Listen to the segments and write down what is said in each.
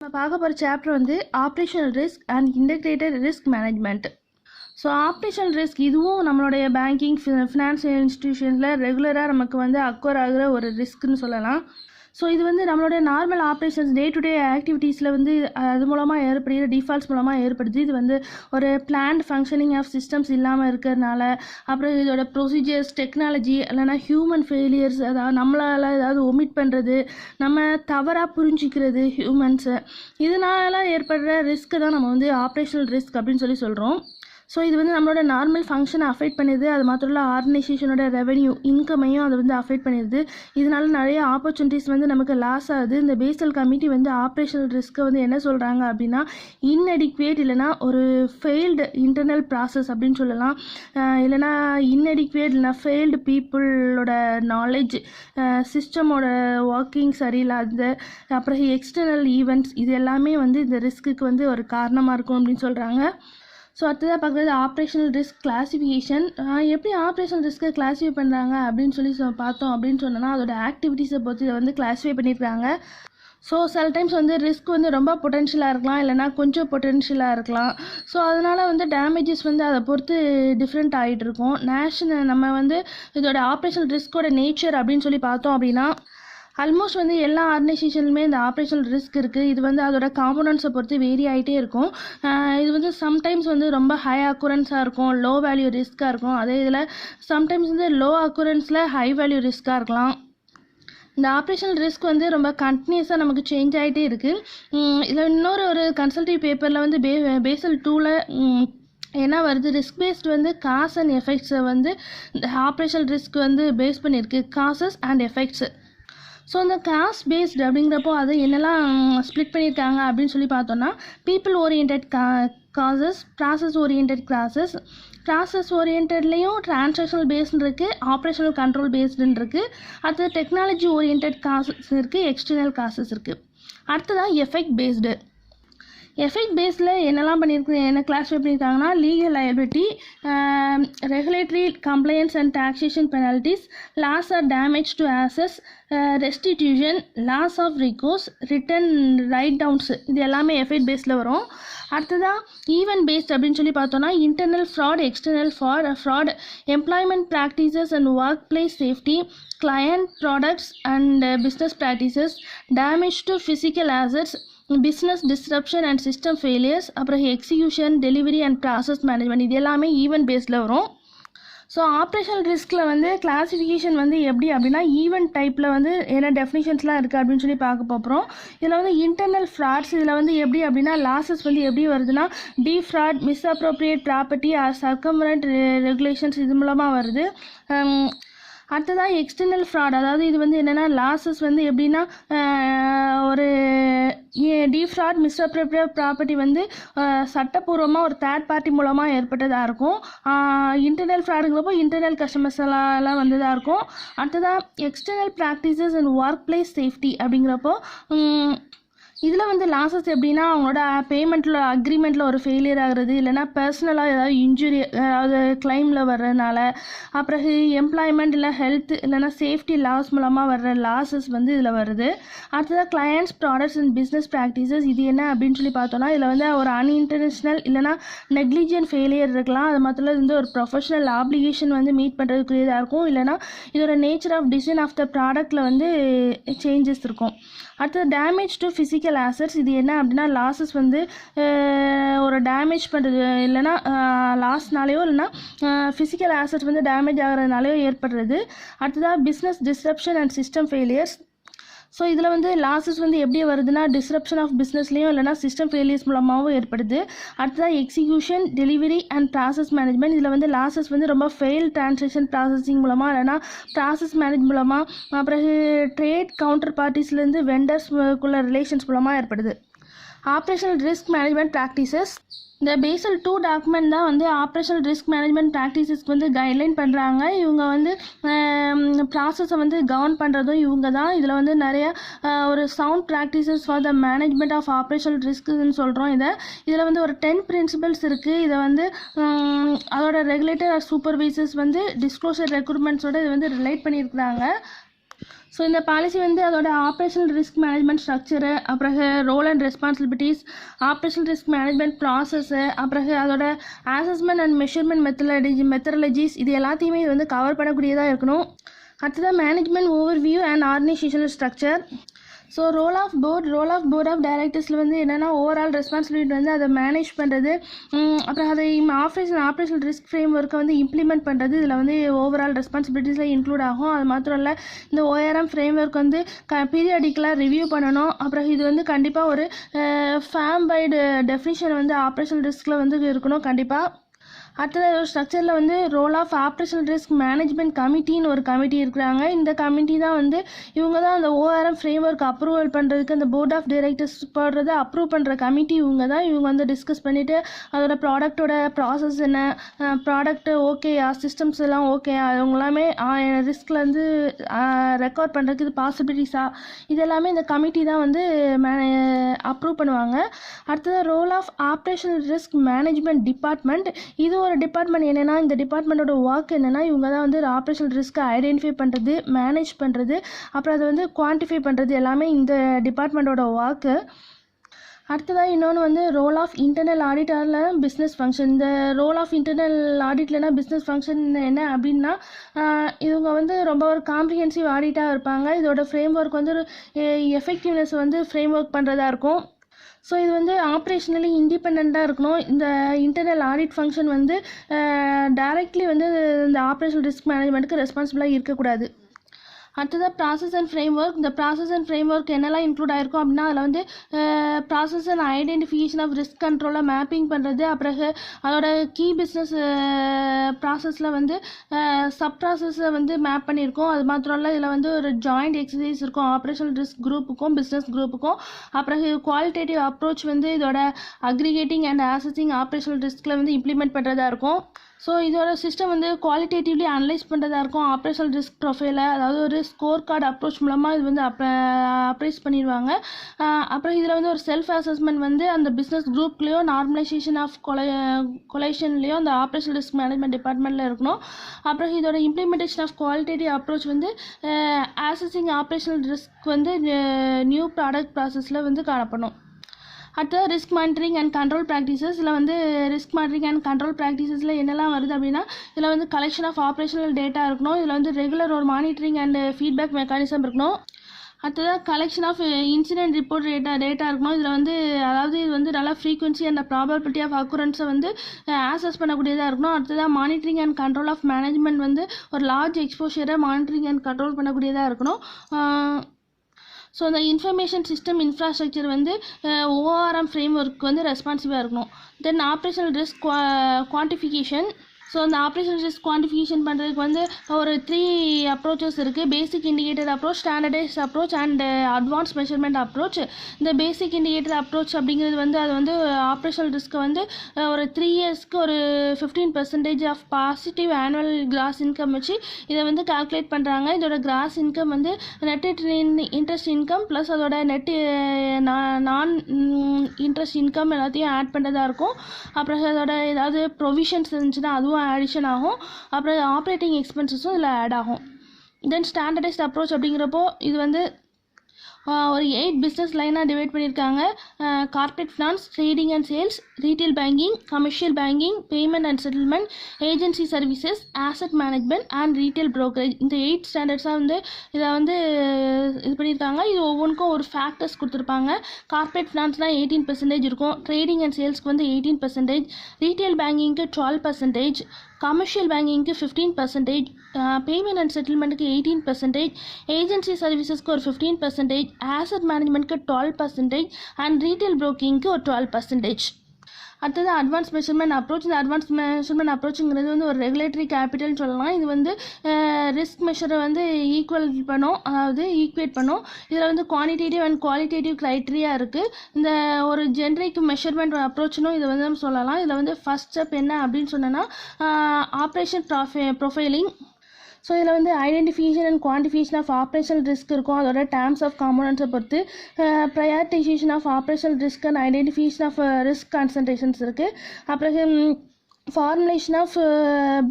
நம்ம பார்க்க போகிற சாப்டர் வந்து operational risk and integrated risk management. So operational risk இதுவும் நம்மளுடைய பேங்கிங் ஃபினான்ஷியல் இன்ஸ்டிடியூஷன்ஸில் ரெகுலராக நமக்கு வந்து அக்வயர் ஆகிற ஒரு ரிஸ்க்குன்னு சொல்லலாம். ஸோ இது வந்து நம்மளுடைய normal operations day to day ஆக்டிவிட்டீஸில் வந்து அது மூலமாக ஏற்படுகிற டிஃபால்ட்ஸ் மூலமாக ஏற்படுது. இது வந்து ஒரு பிளான்ட் ஃபங்க்ஷனிங் ஆஃப் சிஸ்டம்ஸ் இல்லாமல் இருக்கிறதுனால, அப்புறம் இதோட ப்ரொசீஜர்ஸ், டெக்னாலஜி, இல்லைனா ஹியூமன் ஃபெயிலியர்ஸ், அதாவது நம்மளால் ஏதாவது ஒமிட் பண்ணுறது, நம்ம தவறாக புரிஞ்சிக்கிறது ஹியூமன்ஸை, இதனால ஏற்படுற ரிஸ்க்கு தான் நம்ம வந்து ஆப்ரேஷனல் ரிஸ்க் அப்படின்னு சொல்கிறோம். ஸோ இது வந்து நம்மளோட நார்மல் ஃபங்க்ஷனை அஃபெக்ட் பண்ணிடுது. அது மாத்திரம் இல்லை, ஆர்கனைசேஷனோட ரெவென்யூ இன்கமையும் அது வந்து அஃபெக்ட் பண்ணிடுது. இதனால நிறைய ஆப்பர்ச்சுனிட்டிஸ் வந்து நமக்கு லாஸ் ஆகுது. இந்த பேசல் கமிட்டி வந்து ஆப்ரேஷனல் ரிஸ்க்கை வந்து என்ன சொல்கிறாங்க அப்படின்னா, இன்அடிக்வேட் இல்லைனா ஒரு ஃபெயில்டு இன்டர்னல் ப்ராசஸ் அப்படின்னு சொல்லலாம். இல்லைனா இன்அடிக்வேட் இல்லைனா ஃபெயில்டு பீப்புளோட நாலேஜ், சிஸ்டமோட ஒர்க்கிங் சரியில்லாத, அப்புறம் எக்ஸ்டர்னல் ஈவெண்ட்ஸ், இது எல்லாமே வந்து இந்த ரிஸ்க்குக்கு வந்து ஒரு காரணமாக இருக்கும் அப்படின்னு சொல்கிறாங்க. ஸோ அடுத்ததாக பார்க்குறது ஆப்ரேஷனல் ரிஸ்க் கிளாஸிஃபிகேஷன். எப்படி ஆப்ரேஷனல் ரிஸ்க்கை கிளாஸிஃபை பண்ணுறாங்க அப்படின்னு பார்த்தோம் அப்படின்னு சொன்னோன்னா, அதோட ஆக்டிவிட்டீஸை பொறுத்து இதை வந்து கிளாஸிஃபை பண்ணியிருக்காங்க. ஸோ சில டைம்ஸ் வந்து ரிஸ்க் வந்து ரொம்ப பொட்டென்ஷியலாக இருக்கலாம், இல்லைனா கொஞ்சம் பொட்டென்ஷியலாக இருக்கலாம். ஸோ அதனால் வந்து டேமேஜஸ் வந்து அதை பொறுத்து டிஃப்ரெண்ட் ஆகிட்டு இருக்கும். நம்ம வந்து இதோட ஆப்ரேஷனல் ரிஸ்க்கோட நேச்சர் அப்படின்னு பார்த்தோம் அப்படின்னா, ஆல்மோஸ்ட் வந்து எல்லா ஆர்கனைசேஷன்லுமே இந்த ஆப்ரேஷனல் ரிஸ்க் இருக்குது. இது வந்து அதோட காம்போனன்ட்ஸை பொறுத்து வேரி ஆகிட்டே இருக்கும். இது வந்து சம்டைம்ஸ் வந்து ரொம்ப ஹை அக்குரன்ஸாக இருக்கும், லோ வேல்யூ ரிஸ்க்காக இருக்கும். அதே இதில் சம்டைம்ஸ் வந்து லோ அக்குரன்ஸில் ஹை வேல்யூ ரிஸ்க்காக இருக்கலாம். இந்த ஆப்ரேஷனல் ரிஸ்க் வந்து ரொம்ப கண்டினியூஸாக நமக்கு சேஞ்ச் ஆகிட்டே இருக்குது. இதில் இன்னொரு கன்சல்டிவ் பேப்பரில் வந்து பேசல் 2ல் என்ன வருது, ரிஸ்க் பேஸ்டு வந்து காஸ் அண்ட் எஃபெக்ட்ஸை வந்து இந்த ஆப்ரேஷனல் ரிஸ்க் வந்து பேஸ் பண்ணியிருக்கு, காசஸ் அண்ட் எஃபெக்ட்ஸு. ஸோ இந்த காஸ்ட் பேஸ்டு அப்படிங்கிறப்போ அது என்னெல்லாம் ஸ்ப்ளிட் பண்ணியிருக்காங்க அப்படின்னு பார்த்தோன்னா, people orient causes, process orient causes, process ஓரியன்ட்லேயும் டிரான்சாக்ஷனல் பேஸ்டு இருக்குது, ஆப்ரேஷனல் கண்ட்ரோல் பேஸ்டுன்னு இருக்குது. அடுத்தது டெக்னாலஜி ஓரியன்ட் காசஸ் இருக்குது, எக்ஸ்டர்னல் காசஸ் இருக்குது. அடுத்ததான் எஃபெக்ட் பேஸ்டு. எஃபெக்ட் பேஸில் என்னெல்லாம் என்ன கிளாஸிஃபை பண்ணியிருக்காங்கன்னா, legal liability, regulatory complaints and taxation penalties, loss or damage to ஆசஸ், restitution, loss of recourse, written write downs, இது எல்லாமே எஃபெக்ட் பேஸில் வரும். அடுத்ததான் ஈவென்ட் பேஸ்ட் அப்படின்னு பார்த்தோன்னா, internal fraud, external fraud, employment practices and work place safety, client products and business practices, damage to physical assets, business disruption and system failures, அப்புறம் execution, delivery and process management, இது எல்லாமே event பேஸில் வரும். So operational ரிஸ்கில் வந்து classification வந்து எப்படி அப்படின்னா, ஈவெண்ட் டைப்பில் வந்து என்ன டெஃபினிஷன்ஸ்லாம் இருக்குது அப்படின்னு பார்க்க போகிறோம். இதில் வந்து இன்டர்னல் ஃப்ராட்ஸ், இதில் வந்து எப்படி அப்படின்னா, லாஸஸ் வந்து எப்படி வருதுன்னா, டிஃப்ராட், மிஸ்அப்ரோப்ரியேட் ப்ராப்பர்ட்டி ஆர் சர்க்கம்வரண்ட் ரெகுலேஷன்ஸ், இது மூலமாக வருது. அடுத்ததாக எக்ஸ்டர்னல் ஃப்ராட், அதாவது இது வந்து என்னென்னா, லாஸஸ் வந்து எப்படின்னா, ஒரு டிஃப்ராட், மிஸ்அப்ரோப்ரியேட் ப்ராப்பர்ட்டி வந்து சட்டப்பூர்வமாக ஒரு தேர்ட் பார்ட்டி மூலமாக ஏற்பட்டதாக இருக்கும். இன்டர்னல் ஃப்ராடுங்கிறப்போ இன்டர்னல் கஸ்டமர்ஸ் எல்லாம் வந்ததாக இருக்கும். அடுத்ததாக external practices and work place safety அப்படிங்கிறப்போ, இதில் வந்து லாஸஸ் எப்படின்னா, அவங்களோட பேமெண்ட்டில் அக்ரிமெண்ட்டில் ஒரு ஃபெயிலியர் ஆகிறது, இல்லைனா பர்சனலாக ஏதாவது இன்ஜுரி, அதாவது கிளைமில் வர்றதுனால, அப்புறம் எம்ப்ளாய்மெண்ட் இல்லை ஹெல்த் இல்லைனா சேஃப்டி லாஸ் மூலமாக வர்ற லாஸஸ் வந்து இதில் வருது. அடுத்ததாக clients products and business practices, இது என்ன அப்படின்னு பார்த்தோன்னா, இதில் வந்து ஒரு அன்இன்டர்நேஷ்னல் இல்லைனா நெக்லிஜியன்ட் ஃபெயிலியர் இருக்கலாம். அது மாத்திரம் வந்து ஒரு ப்ரொஃபஷனல் ஆப்ளிகேஷன் வந்து மீட் பண்ணுறதுக்குரியதாக இருக்கும், இல்லைனா இதோட nature of design of the ப்ராடக்டில் வந்து சேஞ்சஸ் இருக்கும். அடுத்தது டேமேஜ் டு ஃபிசிக்கல் ஆசட்ஸ், இது என்ன அப்படின்னா, லாஸஸ் வந்து ஒரு டேமேஜ் பண்ணுறது, இல்லைனா லாஸ்னாலேயோ இல்லைனா ஃபிசிக்கல் ஆசட்ஸ் வந்து டேமேஜ் ஆகிறதுனாலையோ ஏற்படுறது. அடுத்ததாக business disruption and system failures. So இதில் வந்து லாஸஸ் வந்து எப்படி வருதுன்னா, டிஸ்ரப்ஷன் ஆஃப் பிஸ்னஸ்லேயும் இல்லைனா சிஸ்டம் ஃபெயிலியர்ஸ் மூலமாகவும் ஏற்படுது. அடுத்ததாக execution, delivery and process management. இதில் வந்து லாஸஸ் வந்து ரொம்ப ஃபெயில் டிரான்சாக்ஷன் ப்ராசஸிங் மூலமாக, இல்லைனா ப்ராசஸ் மேனேஜ் மூலமாக, அப்புறம் ட்ரேட் கவுண்டர் பார்ட்டிஸ்லேருந்து வெண்டர்ஸ்குள்ள ரிலேஷன்ஸ் மூலமாக ஏற்படுது. Operational risk management practices. இந்த பேசல் 2 டாக்குமெண்ட் தான் வந்து ஆப்ரேஷனல் ரிஸ்க் மேனேஜ்மெண்ட் ப்ராக்டிசஸ்க்கு வந்து கைட்லைன் பண்ணுறாங்க. இவங்க வந்து ப்ராசஸை வந்து கவர்ன் பண்ணுறதும் இவங்க தான். இதில் வந்து நிறைய ஒரு sound practices for the management of operational ரிஸ்க்குன்னு சொல்கிறோம். இதில் வந்து ஒரு 10 பிரின்சிபல்ஸ் இருக்குது. இதை வந்து அதோட ரெகுலேட்டர் ஆர் சூப்பர்வைசர்ஸ் வந்து டிஸ்க்ளோசர் ரெக்ரூட்மெண்ட்ஸோடு இதை வந்து ரிலேட் பண்ணியிருக்கிறாங்க. ஸோ இந்த பாலிசி வந்து அதோட ஆப்ரேஷனல் ரிஸ்க் மேனேஜ்மெண்ட் ஸ்ட்ரக்சரு, அப்புறம் role and responsibilities, operational risk management process, அப்புறம் அதோட அசஸ்மெண்ட் அண்ட் மெஷர்மெண்ட் மெத்தடாலஜிஸ் இது எல்லாத்தையுமே இது வந்து கவர் பண்ணக்கூடியதாக இருக்கணும். அடுத்ததான் management overview and organisational structure. So role of board of டைரக்டர்ஸில் வந்து என்னென்னா ஓவரால் ரெஸ்பான்சிபிலிட்டி வந்து அதை மேனேஜ் பண்ணுறது, அப்புறம் அதை ஆப்ரேஷனல் ரிஸ்க் ஃப்ரேம் ஒர்க்கை வந்து இம்ப்ளிமெண்ட் பண்ணுறது இதில் வந்து ஓவரால் ரெஸ்பான்சிபிலிட்டிஸில் இன்க்ளூட் ஆகும். அது மாத்திரம் இல்லை, இந்த ஓஆர்எம் ஃப்ரேம் ஒர்க் வந்து பீரியாடிக்கலாக ரிவ்யூ பண்ணணும். அப்புறம் இது வந்து கண்டிப்பாக ஒரு ஃபேம் பைடு டெஃபினிஷன் வந்து ஆப்ரேஷனல் ரிஸ்கில் வந்து இருக்கணும் கண்டிப்பாக. அடுத்தது ஒரு ஸ்ட்ரக்சரில் வந்து role of operational risk management கமிட்டின்னு ஒரு கமிட்டி இருக்கிறாங்க. இந்த கமிட்டி தான் வந்து இவங்க தான் அந்த ஓஆர்எம் ஃப்ரேம் ஒர்க் அப்ரூவல் பண்ணுறதுக்கு அந்த போர்ட் ஆஃப் டைரக்டர்ஸ் போடுறத அப்ரூவ் பண்ணுற கமிட்டி இவங்க தான். இவங்க வந்து டிஸ்கஸ் பண்ணிவிட்டு அதோட ப்ராடக்டோட ப்ராசஸ் என்ன, ப்ராடக்ட் ஓகேயா, சிஸ்டம்ஸ் எல்லாம் ஓகேயா, அவங்க எல்லாமே ரிஸ்கில் வந்து ரெக்கார்ட் பண்ணுறதுக்கு இது பாசிபிலிட்டிஸா, இதெல்லாமே இந்த கமிட்டி தான் வந்து அப்ரூவ் பண்ணுவாங்க. அடுத்தது role of operational risk management department. இது ஒரு டிபார்ட்மெண்ட். என்னென்னா இந்த டிபார்ட்மெண்ட்டோட ஒர்க் என்னென்னா இவங்க தான் வந்து ஆப்ரேஷனல் ரிஸ்க்கை ஐடென்டிஃபை பண்ணுறது, மேனேஜ் பண்ணுறது, அப்புறம் அதை வந்து குவான்டிஃபை பண்ணுறது எல்லாமே இந்த டிபார்ட்மெண்ட்டோட ஒர்க்கு. அடுத்ததாக இன்னொன்று வந்து ரோல் ஆஃப் இன்டர்னல் ஆடிட்டரில் பிஸ்னஸ் ஃபங்க்ஷன். இந்த ரோல் ஆஃப் இன்டர்னல் ஆடிட்லனா பிஸ்னஸ் ஃபங்க்ஷன் என்ன அப்படின்னா, இவங்க வந்து ரொம்ப ஒரு காம்ப்ரிஹென்சிவ் ஆடிட்டாக இருப்பாங்க. இதோட ஃப்ரேம் ஒர்க் வந்து ஒரு எஃபெக்டிவ்னஸ் வந்து ஃப்ரேம் ஒர்க் பண்ணுறதா இருக்கும். ஸோ இது வந்து ஆப்ரேஷனலி இண்டிபெண்ட்டாக இருக்கணும். இந்த இன்டர்னல் ஆடிட் ஃபங்க்ஷன் வந்து டைரக்ட்லி வந்து இந்த ஆப்ரேஷனல் ரிஸ்க் மேனேஜ்மெண்ட்டுக்கு ரெஸ்பான்சிபிளாக இருக்கக்கூடாது. அடுத்ததாக ப்ராசஸ் அண்ட் ஃப்ரேம் ஒர்க். இந்த ப்ராசஸ் அண்ட் ஃப்ரேம் ஒர்க் என்னெல்லாம் இன்க்ளூட் ஆகிருக்கும் அப்படின்னா, அதில் வந்து process and identification of risk கண்ட்ரோலை மேப்பிங் பண்ணுறது, அப்புறம் அதோட கீ பிஸ்னஸ் ப்ராசஸில் வந்து சப் ப்ராசஸை வந்து மேப் பண்ணியிருக்கோம். அது மாத்திரம் இல்லை, இதில் வந்து ஒரு ஜாயிண்ட் எக்ஸசைஸ் இருக்கும் ஆப்ரேஷனல் ரிஸ்க் குரூப்புக்கும் பிஸ்னஸ் குரூப்புக்கும். அப்புறம் குவாலிட்டேட்டிவ் அப்ரோச் வந்து இதோட அக்ரிகேட்டிங் அண்ட் ஆசஸிங் ஆப்ரேஷனல் ரிஸ்கில் வந்து இம்ப்ளிமெண்ட் பண்ணுறதா இருக்கும். ஸோ இதோட சிஸ்டம் வந்து குவாலிட்டேட்டிவ்லி அனலைஸ் பண்ணுறதா இருக்கும் ஆப்ரேஷனல் ரிஸ்க் ப்ரொஃபைலை, அதாவது ஒரு ஸ்கோர் கார்டு அப்ரோச் மூலமாக இது வந்து அப்ரைஸ் பண்ணிடுவாங்க. அப்புறம் இதில் வந்து ஒரு செல்ஃப் அசஸ்மெண்ட் வந்து அந்த பிஸ்னஸ் குரூப்லேயோ நார்மலைசேஷன் ஆஃப் கொலேஷன்லேயோ அந்த ஆப்ரேஷனல் ரிஸ்க் மேனேஜ்மெண்ட் டிபார்ட்மெண்ட்டில் இருக்கணும். அப்புறம் இதோட இம்ப்ளிமெண்டேஷன் ஆஃப் குவாலிட்டேட்டிவ் அப்ரோச் வந்து ஆசஸிங் ஆப்ரேஷனல் ரிஸ்க் வந்து நியூ ப்ராடக்ட் ப்ராசஸில் வந்து காணப்படும். அடுத்தது risk monitoring and control practices. இதில் வந்து ரிஸ்க் மானிட்டரிங் அண்ட் கண்ட்ரோல் ப்ராக்டிசஸில் என்னெல்லாம் வருது அப்படின்னா, இதில் வந்து கலெக்ஷன் ஆஃப் ஆப்ரேஷனல் டேட்டா இருக்கணும். இதில் வந்து ரெகுலர் ஒரு மானிட்டரிங் அண்ட் ஃபீட்பேக் மெக்கானிசம் இருக்கணும். அடுத்ததாக collection of incident report data இருக்கணும். இதில் வந்து அதாவது இது வந்து நல்லா ஃப்ரீக்வன்சி அண்ட் ப்ராபபிலிட்டி ஆஃப் அக்குரன்ஸை வந்து ஆசஸ் பண்ணக்கூடியதாக இருக்கணும். அடுத்ததாக monitoring and control of management வந்து ஒரு லார்ஜ் எக்ஸ்போஷரை மானிட்டரிங் அண்ட் கண்ட்ரோல் பண்ணக்கூடியதாக இருக்கணும். ஸோ இந்த இன்ஃபர்மேஷன் சிஸ்டம் இன்ஃப்ராஸ்ட்ரக்சர் வந்து ஓஆர்எம் ஃப்ரேம் ஒர்க் வந்து ரெஸ்பான்சிபிளாக இருக்கணும். Then operational risk quantification. So அந்த ஆப்ரேஷனல் ரிஸ்க் குவான்டிஃபிகேஷன் பண்ணுறதுக்கு வந்து ஒரு 3 அப்ரோச்சஸ் இருக்குது. Basic indicator approach, standardise approach and advance measurement approach. இந்த பேசிக் இண்டிகேட்டர் அப்ரோச் அப்படிங்கிறது வந்து அது வந்து ஆப்ரேஷனல் ரிஸ்க்கை வந்து ஒரு 3 இயர்ஸ்க்கு ஒரு 15% of positive annual gross income வச்சு இதை வந்து கால்குலேட் பண்ணுறாங்க. இதோட கிராஸ் இன்கம் வந்து நெட் இன்ட்ரெஸ்ட் இன்கம் ப்ளஸ் அதோட நெட் நான் இன்ட்ரெஸ்ட் இன்கம் எல்லாத்தையும் ஆட் பண்ணுறதா இருக்கும். அப்புறம் அதோட ஏதாவது ப்ரொவிஷன்ஸ் இருந்துச்சுன்னா அதுவும் ஆடிஷன் ஆகும். அப்புறம் ஆப்ரேட்டிங் எக்ஸ்பென்சஸும் இதில் ஆட் ஆகும். தென் ஸ்டாண்டர்டைஸ்ட் அப்ரோச் அப்படிங்கிறப்போ இது வந்து ஒரு 8 பிஸ்னஸ் லைனாக டிவைட் பண்ணியிருக்காங்க. Corporate finance, trading and sales, retail banking, commercial banking, payment and settlement, agency services, asset management and retail brokerage. இந்த 8 ஸ்டாண்டர்ட்ஸாக வந்து இதை வந்து இது பண்ணியிருக்காங்க. இது ஒவ்வொன்றுக்கும் ஒரு ஃபேக்டர்ஸ் கொடுத்துருப்பாங்க. கார்ப்பரேட் ஃபினான்ஸ்னால் 18% இருக்கும், ட்ரேடிங் அண்ட் சேல்ஸ்க்கு வந்து 18%, ரீட்டைல் பேங்கிங்க்கு 12%, கமர்ஷியல் பேங்கிங்க்கு 15%, பேமெண்ட் அண்ட் செட்டில்மெண்ட்டுக்கு 18%, ஏஜென்சி சர்வீசஸ்க்கு ஒரு 15%, ஆசட் மேனேஜ்மெண்ட்க்கு 12% அண்ட் ரீட்டைல் ப்ரோக்கிங்க்கு ஒரு 12%. அடுத்தது அட்வான்ஸ் மெஷர்மெண்ட் அப்ரோச். இந்த அட்வான்ஸ் மெஷர்மெண்ட் அப்ரோச்சுங்கிறது வந்து ஒரு ரெகுலேட்டரி கேபிட்டல்னு சொல்லலாம். இது வந்து ரிஸ்க் மெஷரை வந்து ஈக்குவேட் பண்ணும். இதில் வந்து குவான்டிடேட்டிவ் அண்ட் குவாலிட்டேட்டிவ் க்ரைட்டீரியா இருக்குது. இந்த ஒரு ஜென்ரிக் மெஷர்மெண்ட் அப்ரோச்னும் இதை வந்து நம்ம சொல்லலாம். இதில் வந்து ஃபஸ்ட் ஸ்டெப் என்ன அப்படின்னு சொன்னோன்னா ஆப்ரேஷன் ப்ரொஃபைலிங். ஸோ இதில் வந்து identification and quantification of operational risk இருக்கும். அதோட டேர்ம்ஸ் ஆஃப் காம்போனன்ட்ஸை பொறுத்து prioritisation of operational risk and identification of risk concentrations இருக்குது. அப்புறம் ஃபார்முலேஷன் ஆஃப்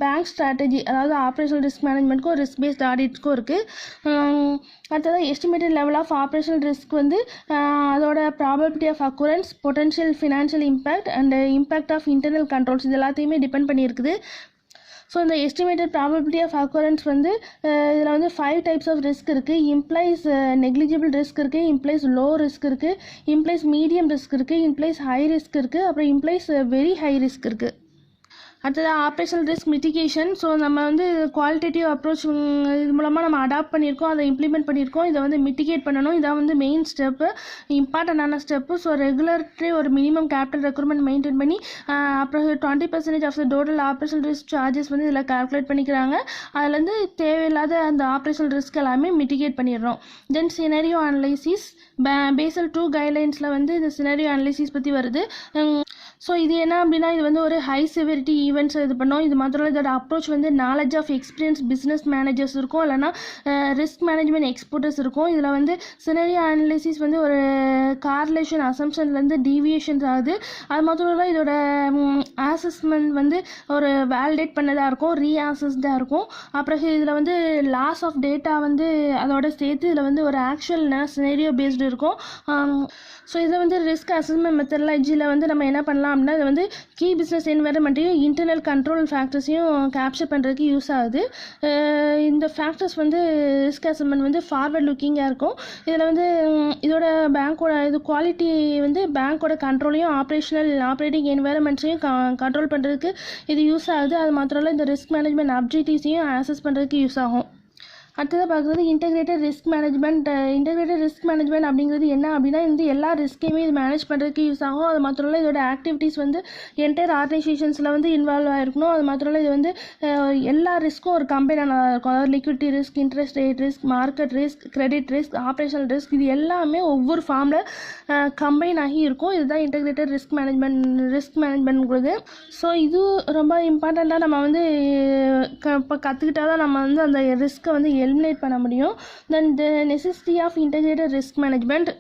பேங்க் ஸ்ட்ராட்டஜி, அதாவது ஆப்ரேஷனல் ரிஸ்க் மேனேஜ்மெண்ட்க்கும் ரிஸ்க் பேஸ்ட் ஆடிட்க்கும் இருக்குது. அடுத்தது estimated level of operational risk வந்து அதோட probability of occurrence, potential financial impact and impact of internal controls, இது எல்லாத்தையுமே டிபெண்ட் பண்ணியிருக்குது. ஸோ இந்த எஸ்டிமேட்டட் ப்ராபபிலிட்டி ஆஃப் அக்குரன்ஸ் வந்து இதில் வந்து 5 டைப்ஸ் ஆஃப் ரிஸ்க் இருக்குது. இம்ப்ளைஸ் நெக்லிஜிபிள் ரிஸ்க் இருக்குது, இம்ப்ளைஸ் லோ ரிஸ்க் இருக்குது, இம்ப்ளைஸ் மீடியம் ரிஸ்க் இருக்குது, இம்ப்ளைஸ் ஹை ரிஸ்க் இருக்குது, அப்புறம் இம்ப்ளைஸ் வெரி ஹை ரிஸ்க் இருக்குது. அடுத்தது ஆப்ரேஷனல் ரிஸ்க் மிட்டிகேஷன். ஸோ நம்ம வந்து குவாலிட்டேட்டிவ் அப்ரோச் இது மூலமாக நம்ம அடாப்ட் பண்ணியிருக்கோம், அதை இம்ப்ளிமெண்ட் பண்ணியிருக்கோம். இதை வந்து மிட்டிகேட் பண்ணணும், இதான் வந்து மெயின் ஸ்டெப்பு, இம்பார்ட்டண்டான ஸ்டெப்பு. ஸோ ரெகுலர்லி ஒரு மினிமம் கேபிட்டல் ரெக்யர்மெண்ட் மெயின்டைன் பண்ணி அப்புறம் 20% of the total operational risk charges வந்து இதில் கால்குலேட் பண்ணிக்கிறாங்க. அதுலேருந்து தேவையில்லாத அந்த ஆப்ரேஷனல் ரிஸ்க் எல்லாமே மிட்டிகேட் பண்ணிடுறோம். தென் சினரியோ அனலைசிஸ், பேசல் 2 கைட்லைன்ஸில் வந்து இந்த சினரியோ அனலைசிஸ் பற்றி வருது. ஸோ இது என்ன அப்படின்னா, இது வந்து ஒரு ஹை சிவியரிட்டி ஈவெண்ட்ஸ் இது பண்ணோம். இது மாத்திரம் இல்லை, இதோட அப்ரோச் வந்து knowledge of experience business managers இருக்கும், இல்லைனா ரிஸ்க் மேனேஜ்மெண்ட் எக்ஸ்பர்ட்ஸ் இருக்கும். இதில் வந்து சினரியோ அனலைசிஸ் வந்து ஒரு கார்லேஷன் அசம்ஷன்லேருந்து டீவியேஷன்ஸ் ஆகுது. அது மாத்திரம் இல்லை, இதோட அசஸ்மெண்ட் வந்து ஒரு வேலிடேட் பண்ணதாக இருக்கும், ரீஆசஸ்டாக இருக்கும். அப்புறம் இதில் வந்து லாஸ் ஆஃப் டேட்டா வந்து அதோட சேர்த்து இதில் வந்து ஒரு ஆக்சுவல் சினரியோ பேஸ்டு இருக்கும். ஸோ இதில் வந்து ரிஸ்க் அசஸ்மெண்ட் மெத்தடாலஜியில் வந்து நம்ம என்ன பண்ணலாம் அப்படின்னா, இது வந்து கீ பிஸ்னஸ் என்வைரன்மெண்ட்டையும் இன்டர்னல் கண்ட்ரோல் ஃபேக்டர்ஸையும் கேப்சர் பண்ணுறதுக்கு யூஸ் ஆகுது. இந்த ஃபேக்டர்ஸ் வந்து ரிஸ்க் அசஸ்மெண்ட் வந்து ஃபார்வர்ட் லுக்கிங்காக இருக்கும். இதில் வந்து இதோட பேங்க்கோட இது குவாலிட்டி வந்து பேங்க்கோட கண்ட்ரோலையும் ஆப்ரேட்டிங் என்வைரன்மெண்ட்ஸையும் கண்ட்ரோல் பண்ணுறதுக்கு இது யூஸ் ஆகுது. அது மாத்திரம் இல்லை, இந்த ரிஸ்க் மேனேஜ்மெண்ட் அப்ஜெக்டிவ்ஸையும் அசஸ் பண்ணுறதுக்கு யூஸ் ஆகும். அடுத்ததாக பார்க்குறது integrated risk management. Integrated risk management அப்படிங்கிறது என்ன அப்படின்னா, இந்த எல்லா ரிஸ்க்கையுமே இது மேனேஜ் பண்ணுறதுக்கு யூஸ் ஆகும். அது மாத்திரம் இல்லை, இதோட ஆக்டிவிட்டீஸ் வந்து என்டையர் ஆர்கனைசேஷன்ஸில் வந்து இன்வால்வ் ஆகிருக்கணும். அது மாத்திரம் இல்லை, இது வந்து எல்லா ரிஸ்க்கும் ஒரு கம்பைனாக இருக்கும். அதாவது liquidity risk, interest rate risk, market risk, credit risk, operational risk, இது எல்லாமே ஒவ்வொரு ஃபார்மில் கம்பைன் ஆகி இருக்கும். இதுதான் இன்டெகிரேட்டட் ரிஸ்க் மேனேஜ்மெண்ட்ங்கிறது. ஸோ இது ரொம்ப இம்பார்ட்டண்ட்டாக நம்ம வந்து இப்போ கற்றுக்கிட்டால் தான் நம்ம வந்து அந்த ரிஸ்க்கை வந்து எலிமினேட் பண்ண முடியும். Then the necessity of integrated risk management.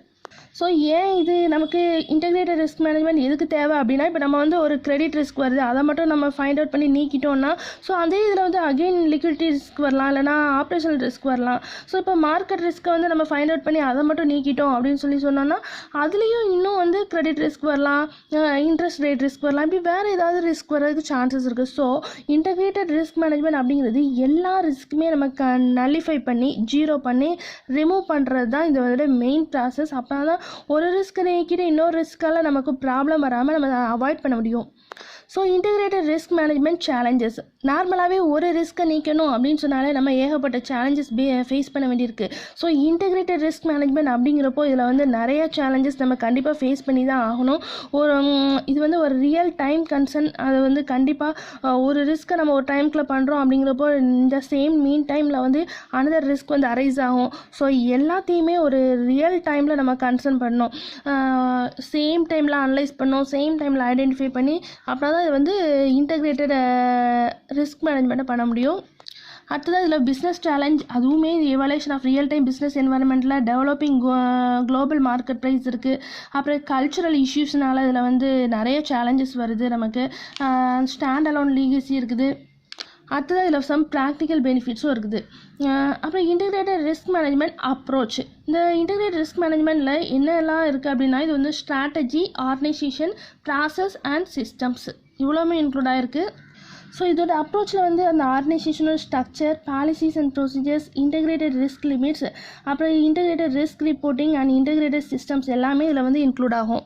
So ஏன் இது நமக்கு இன்டெகிரேட்டட் ரிஸ்க் மேனேஜ்மெண்ட் எதுக்கு தேவை அப்படின்னா, இப்போ நம்ம வந்து ஒரு கிரெடிட் ரிஸ்க் வருது, அதை மட்டும் நம்ம ஃபைண்ட் அவுட் பண்ணி நீக்கிட்டோம்னா, ஸோ அதே இதில் வந்து அகெயின் லிக்விடிட்டி ரிஸ்க் வரலாம், இல்லைனா ஆப்ரேஷனல் ரிஸ்க் வரலாம். ஸோ இப்போ மார்க்கெட் ரிஸ்க்கை வந்து நம்ம ஃபைண்ட் அவுட் பண்ணி அதை மட்டும் நீக்கிட்டோம் அப்படின்னு சொன்னோம்னா, அதுலேயும் இன்னும் வந்து கிரெடிட் ரிஸ்க் வரலாம், இன்ட்ரெஸ்ட் ரேட் ரிஸ்க் வரலாம், இப்படி வேறு ஏதாவது ரிஸ்க் வர்றதுக்கு சான்சஸ் இருக்குது. ஸோ இன்டெகிரேட்டட் ரிஸ்க் மேனேஜ்மெண்ட் அப்படிங்கிறது எல்லா ரிஸ்க்குமே நமக்கு நல்லிஃபை பண்ணி ஜீரோ பண்ணி ரிமூவ் பண்ணுறது தான் இதோட மெயின் ப்ராசஸ். அப்போ தான் ஒரு ரிஸ்க் நீக்கிட்டு இன்னொரு ரிஸ்க்கால் நமக்கு ப்ராப்ளம் வராமல் நம்ம அவாய்ட் பண்ண முடியும். So integrated risk management challenges. நார்மலாகவே ஒரு ரிஸ்க்கை நீக்கணும் அப்படின்னு சொன்னாலே நம்ம ஏகப்பட்ட சேலஞ்சஸ் ஃபேஸ் பண்ண வேண்டியிருக்கு. ஸோ இன்டெகிரேட்டட் ரிஸ்க் மேனேஜ்மெண்ட் அப்படிங்கிறப்போ இதில் வந்து நிறைய சேலஞ்சஸ் நம்ம கண்டிப்பாக ஃபேஸ் பண்ணி தான் ஆகணும். இது வந்து ஒரு ரியல் டைம் கன்சர்ன். அது வந்து கண்டிப்பாக ஒரு ரிஸ்க்கை நம்ம ஒரு டைம்குள்ளே பண்ணுறோம் அப்படிங்கிறப்போ இந்த சேம் மீன் டைமில் வந்து அனதர் ரிஸ்க் வந்து அரைஸ் ஆகும். ஸோ எல்லாத்தையுமே ஒரு ரியல் டைமில் நம்ம கன்சர்ன் பண்ணணும், சேம் டைமில் அனலைஸ் பண்ணணும், சேம் டைமில் ஐடென்டிஃபை பண்ணி அப்படின்னா இது வந்து இன்டெகிரேட்டட் ரிஸ்க் மேனேஜ்மெண்ட்டை பண்ண முடியும். அடுத்தது இதில் பிஸ்னஸ் சேலஞ்ச், அதுவுமே evaluation of real time business என்வரன்மெண்ட்டில் டெவலப்பிங் குளோபல் மார்க்கெட் ப்ரைஸ் இருக்குது. அப்புறம் கல்ச்சுரல் இஷ்யூஸ்னால இதில் வந்து நிறைய சேலஞ்சஸ் வருது. நமக்கு ஸ்டாண்ட் அலோன் லீகசி இருக்குது. அடுத்தது இதில் சம் ப்ராக்டிக்கல் பெனிஃபிட்ஸும் இருக்குது. அப்புறம் இன்டெகிரேட்டட் ரிஸ்க் மேனேஜ்மெண்ட் அப்ரோச். இந்த இன்டெகிரேட்டட் ரிஸ்க் மேனேஜ்மெண்ட்டில் என்னெல்லாம் இருக்குது அப்படின்னா, இது வந்து strategy, organisation, process and systems இவ்வளோமே இன்க்ளூட் ஆகிருக்கு. ஸோ இதோட அப்ரோச்சில் வந்து அந்த organisational structure, policies and procedures, integrated risk limits, அப்புறம் integrated risk reporting and integrated systems எல்லாமே இதில் வந்து இன்க்ளூட் ஆகும்.